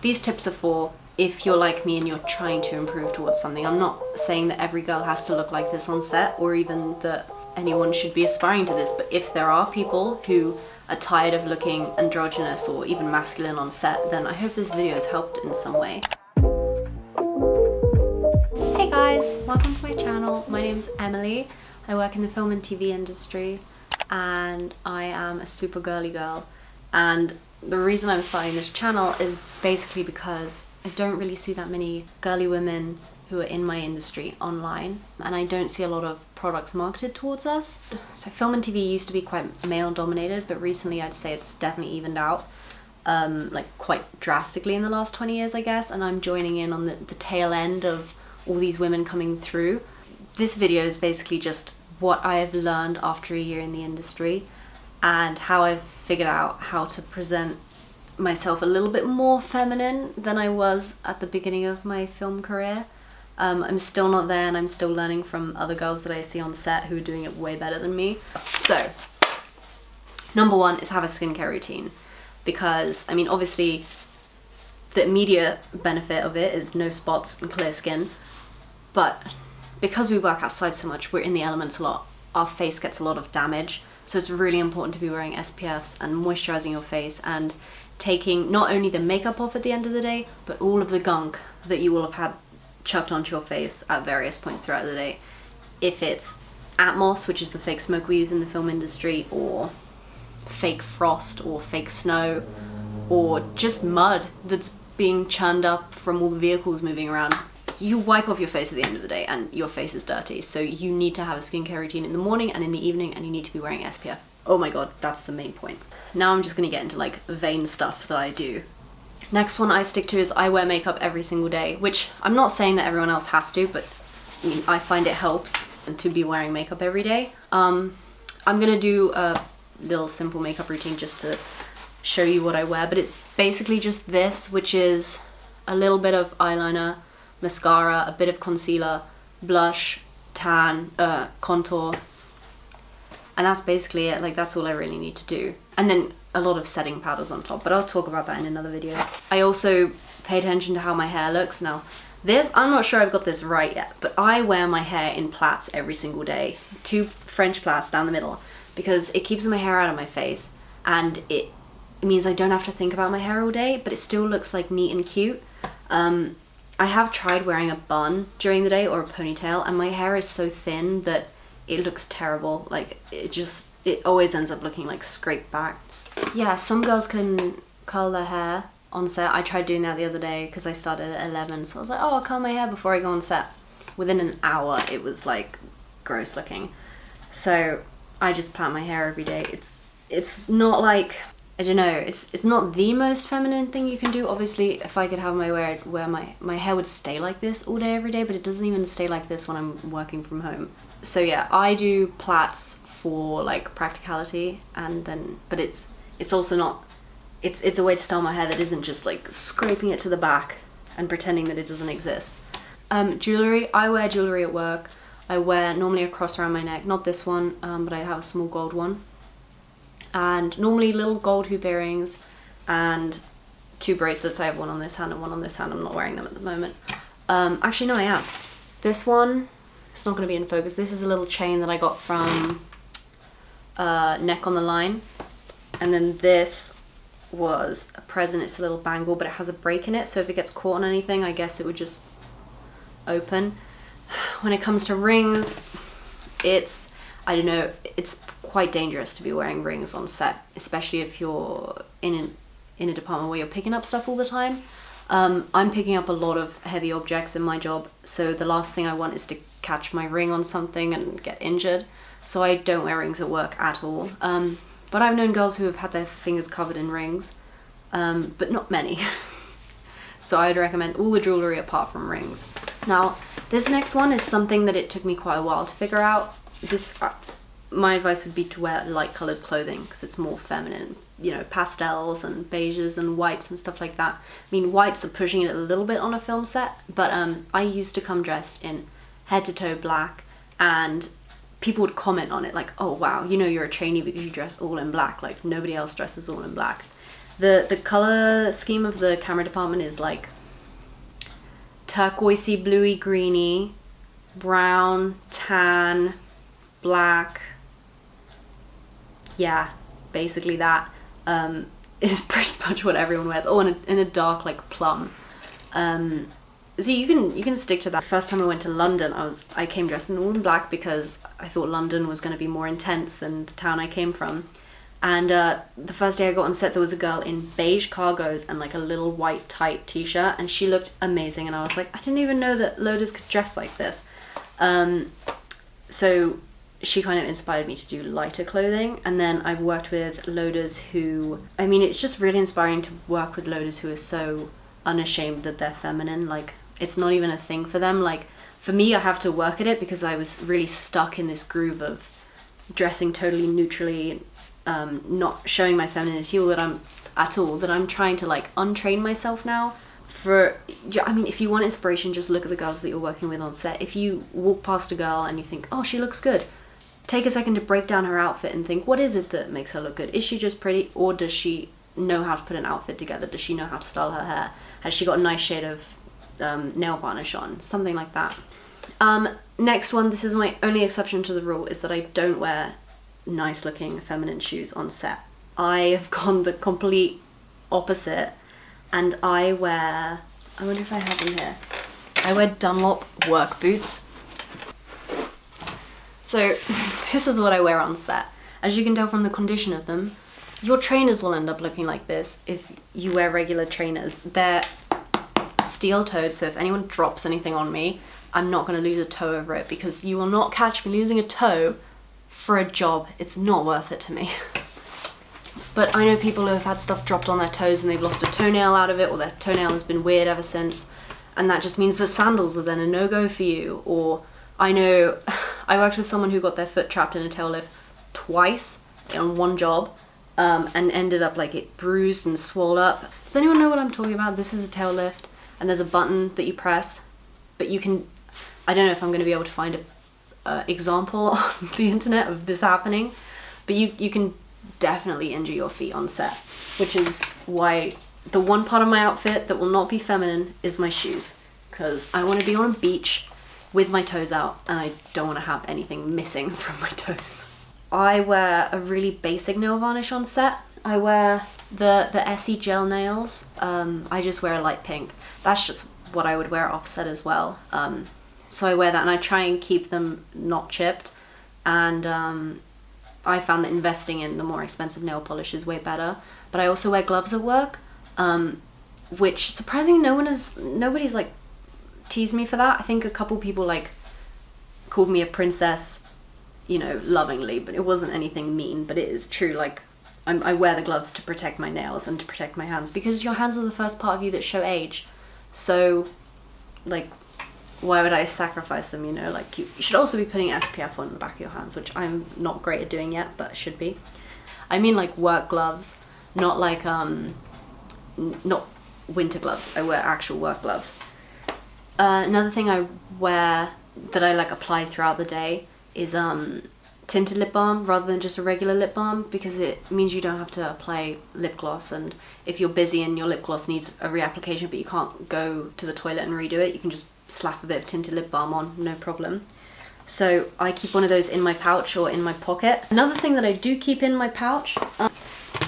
these tips are for if you're like me and you're trying to improve towards something. I'm not saying that every girl has to look like this on set, or even that anyone should be aspiring to this, but if there are people who are tired of looking androgynous or even masculine on set, then I hope this video has helped in some way. Hey guys, welcome to my channel. My name's Emily. I work in the film and TV industry and I am a super girly girl. And the reason I'm starting this channel is basically because I don't really see that many girly women who are in my industry online, and I don't see a lot of products marketed towards us. So film and TV used to be quite male dominated, but recently I'd say it's definitely evened out, like quite drastically in the last 20 years, I guess, and I'm joining in on the tail end of all these women coming through. This video is basically just what I have learned after a year in the industry and how I've figured out how to present myself a little bit more feminine than I was at the beginning of my film career. I'm still not there, and I'm still learning from other girls that I see on set who are doing it way better than me. So, number one is have a skincare routine, because, I mean, obviously the immediate benefit of it is no spots and clear skin, but because we work outside so much, we're in the elements a lot, our face gets a lot of damage, so it's really important to be wearing SPFs and moisturizing your face and taking not only the makeup off at the end of the day, but all of the gunk that you will have had chucked onto your face at various points throughout the day. If it's Atmos, which is the fake smoke we use in the film industry, or fake frost or fake snow, or just mud that's being churned up from all the vehicles moving around, you wipe off your face at the end of the day and your face is dirty. So you need to have a skincare routine in the morning and in the evening, and you need to be wearing SPF. Oh my god, that's the main point. Now I'm just gonna get into like vain stuff that I do. Next one I stick to is I wear makeup every single day, which I'm not saying that everyone else has to, but I mean, I find it helps to be wearing makeup every day. I'm gonna do a little simple makeup routine just to show you what I wear, but it's basically just this, which is a little bit of eyeliner, mascara, a bit of concealer, blush, tan, contour, and that's basically it. Like, that's all I really need to do. And then a lot of setting powders on top, but I'll talk about that in another video. I also pay attention to how my hair looks. Now, this, I'm not sure I've got this right yet, but I wear my hair in plaits every single day. 2 French plaits down the middle, because it keeps my hair out of my face, and it means I don't have to think about my hair all day, but it still looks like neat and cute. I have tried wearing a bun during the day or a ponytail, and my hair is so thin that it looks terrible. Like, it always ends up looking like scraped back. Yeah, some girls can curl their hair on set. I tried doing that the other day because I started at 11, so I was like, oh, I'll curl my hair before I go on set. Within an hour, it was like gross looking. So I just plait my hair every day. It's not like, I don't know, it's not the most feminine thing you can do. Obviously, if I could have my way where my hair would stay like this all day every day, but it doesn't even stay like this when I'm working from home. So yeah, I do plaits for like practicality, and then, but it's also not, it's a way to style my hair that isn't just like scraping it to the back and pretending that it doesn't exist. Jewelry, I wear jewelry at work. I wear normally a cross around my neck, not this one, but I have a small gold one. And normally little gold hoop earrings and 2 bracelets. I have one on this hand and one on this hand. I'm not wearing them at the moment. Actually, no, I am. This one, it's not going to be in focus. This is a little chain that I got from Neck on the Line. And then this was a present. It's a little bangle, but it has a break in it, so if it gets caught on anything, I guess it would just open. When it comes to rings, I don't know, it's quite dangerous to be wearing rings on set, especially if you're in a department where you're picking up stuff all the time. I'm picking up a lot of heavy objects in my job, so the last thing I want is to catch my ring on something and get injured, so I don't wear rings at work at all. But I've known girls who have had their fingers covered in rings, but not many. So I'd recommend all the jewelry apart from rings. Now, this next one is something that it took me quite a while to figure out. My advice would be to wear light colored clothing because it's more feminine. You know, pastels and beiges and whites and stuff like that. I mean, whites are pushing it a little bit on a film set, but I used to come dressed in head to toe black, and people would comment on it like, oh wow, you know you're a trainee because you dress all in black, like nobody else dresses all in black. The color scheme of the camera department is like turquoisey, bluey, greeny, brown, tan, black. Yeah, basically that is pretty much what everyone wears. Oh, in a dark like plum. So you can stick to that. First time I went to London, I came dressed in all in black because I thought London was going to be more intense than the town I came from. And the first day I got on set, there was a girl in beige cargos and like a little white tight t-shirt, and she looked amazing. And I was like, I didn't even know that loaders could dress like this. So she kind of inspired me to do lighter clothing. And then I've worked with loaders who, I mean, it's just really inspiring to work with loaders who are so unashamed that they're feminine. Like, it's not even a thing for them. Like, for me, I have to work at it because I was really stuck in this groove of dressing totally neutrally, not showing my femininity that I'm trying to like untrain myself now. I mean, if you want inspiration, just look at the girls that you're working with on set. If you walk past a girl and you think, oh, she looks good, take a second to break down her outfit and think, what is it that makes her look good? Is she just pretty, or does she know how to put an outfit together? Does she know how to style her hair? Has she got a nice shade of nail varnish on? Something like that. Next one, this is my only exception to the rule, is that I don't wear nice looking feminine shoes on set. I have gone the complete opposite, and I wonder if I have them here. I wear Dunlop work boots. So this is what I wear on set. As you can tell from the condition of them, your trainers will end up looking like this if you wear regular trainers. They're steel-toed, so if anyone drops anything on me, I'm not going to lose a toe over it, because you will not catch me losing a toe for a job. It's not worth it to me. But I know people who have had stuff dropped on their toes and they've lost a toenail out of it, or their toenail has been weird ever since, and that just means that sandals are then a no-go for you. Or I know I worked with someone who got their foot trapped in a tail lift twice on one job, and ended up like it bruised and swole up. Does anyone know what I'm talking about? This is a tail lift, and there's a button that you press, but you can, I don't know if I'm going to be able to find a example on the internet of this happening, but you can definitely injure your feet on set, which is why the one part of my outfit that will not be feminine is my shoes, because I want to be on a beach with my toes out and I don't want to have anything missing from my toes. I wear a really basic nail varnish on set. I wear the Essie gel nails. I just wear a light pink. That's just what I would wear offset as well. So I wear that, and I try and keep them not chipped. And I found that investing in the more expensive nail polish is way better. But I also wear gloves at work, which surprisingly nobody's like teased me for that. I think a couple people like called me a princess, you know, lovingly, but it wasn't anything mean. But it is true, like I wear the gloves to protect my nails and to protect my hands, because your hands are the first part of you that show age. So like, why would I sacrifice them, you know? Like, you should also be putting SPF on the back of your hands, which I'm not great at doing yet, but should be. I mean like work gloves, not like not winter gloves. I wear actual work gloves. Another thing I wear that I like apply throughout the day is tinted lip balm rather than just a regular lip balm, because it means you don't have to apply lip gloss, and if you're busy and your lip gloss needs a reapplication but you can't go to the toilet and redo it, you can just slap a bit of tinted lip balm on, no problem. So I keep one of those in my pouch or in my pocket. Another thing that I do keep in my pouch,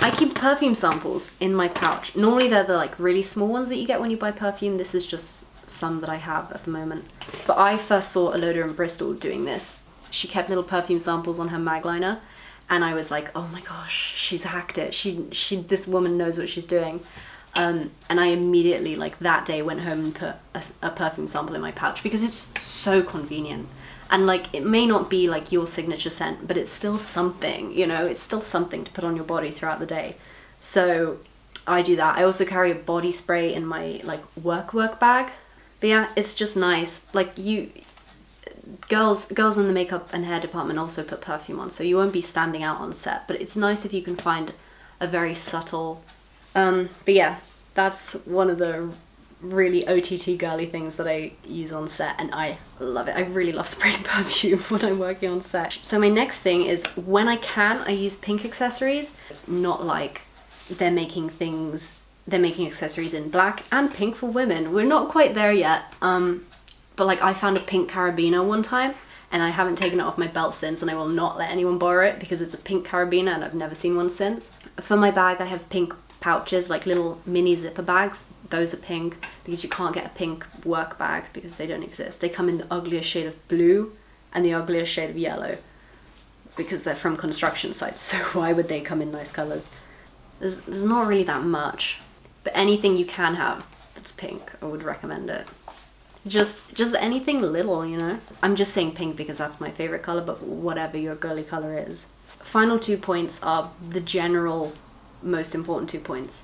I keep perfume samples in my pouch. Normally they're the like really small ones that you get when you buy perfume. This is just some that I have at the moment. But I first saw a loader in Bristol doing this. She kept little perfume samples on her mag liner, and I was like, oh my gosh, she's hacked it. This woman knows what she's doing. And I immediately, like that day, went home and put a perfume sample in my pouch, because it's so convenient. And like, it may not be like your signature scent, but it's still something, you know, it's still something to put on your body throughout the day. So I do that. I also carry a body spray in my like work bag. But yeah, it's just nice. Like girls in the makeup and hair department also put perfume on, so you won't be standing out on set, but it's nice if you can find a very subtle, but yeah, that's one of the really OTT girly things that I use on set, and I love it. I really love spraying perfume when I'm working on set. So my next thing is, when I can, I use pink accessories. It's not like they're making accessories in black and pink for women. We're not quite there yet, but like I found a pink carabiner one time and I haven't taken it off my belt since, and I will not let anyone borrow it because it's a pink carabiner and I've never seen one since. For my bag I have pink pouches, like little mini zipper bags. Those are pink because you can't get a pink work bag because they don't exist. They come in the ugliest shade of blue and the ugliest shade of yellow because they're from construction sites, so why would they come in nice colours? There's not really that much, but anything you can have that's pink, I would recommend it. Just anything little, you know? I'm just saying pink because that's my favourite colour, but whatever your girly colour is. Final 2 points are the general most important 2 points.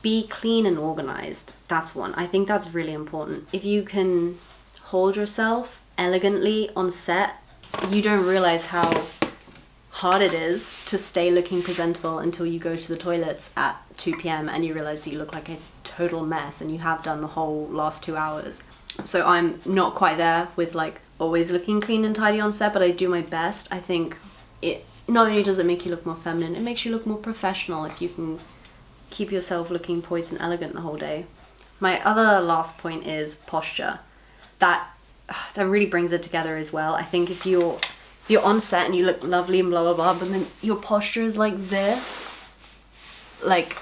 Be clean and organised. That's one. I think that's really important. If you can hold yourself elegantly on set, you don't realise how hard it is to stay looking presentable until you go to the toilets at 2 p.m. and you realise that you look like a total mess and you have done the whole last 2 hours. So I'm not quite there with like always looking clean and tidy on set, but I do my best. I think it not only does it make you look more feminine, it makes you look more professional if you can keep yourself looking poised and elegant the whole day. My other last point is posture. That really brings it together as well. I think if you're on set and you look lovely and blah blah blah, but then your posture is like this, like,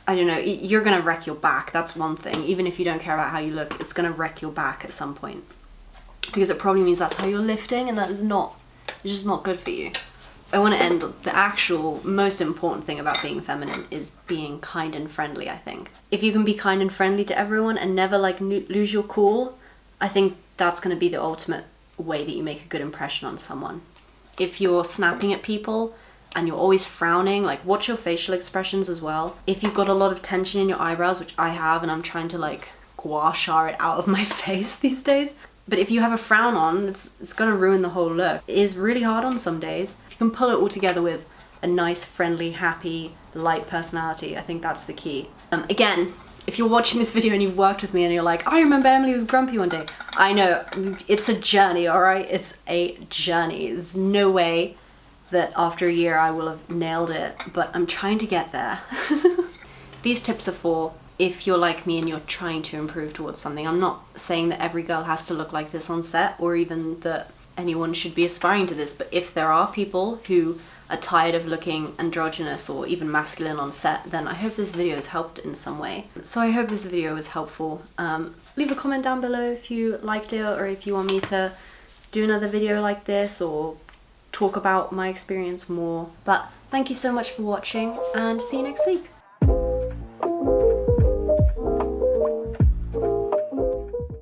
I don't know, you're gonna wreck your back. That's one thing. Even if you don't care about how you look, it's gonna wreck your back at some point because it probably means that's how you're lifting, and that is not, it's just not good for you. I want to end, the actual most important thing about being feminine is being kind and friendly, I think. If you can be kind and friendly to everyone and never like lose your cool, I think that's going to be the ultimate way that you make a good impression on someone. If you're snapping at people and you're always frowning, like watch your facial expressions as well. If you've got a lot of tension in your eyebrows, which I have, and I'm trying to like gua sha it out of my face these days, but if you have a frown on, it's gonna ruin the whole look. It is really hard on some days. If you can pull it all together with a nice, friendly, happy, light personality, I think that's the key. Again, if you're watching this video and you've worked with me and you're like, I remember Emily was grumpy one day. I know, it's a journey, all right? It's a journey. There's no way that after a year I will have nailed it, but I'm trying to get there. These tips are for if you're like me and you're trying to improve towards something. I'm not saying that every girl has to look like this on set, or even that anyone should be aspiring to this, but if there are people who are tired of looking androgynous or even masculine on set, then I hope this video has helped in some way. So I hope this video was helpful. Leave a comment down below if you liked it, or if you want me to do another video like this or talk about my experience more. But thank you so much for watching, and see you next week.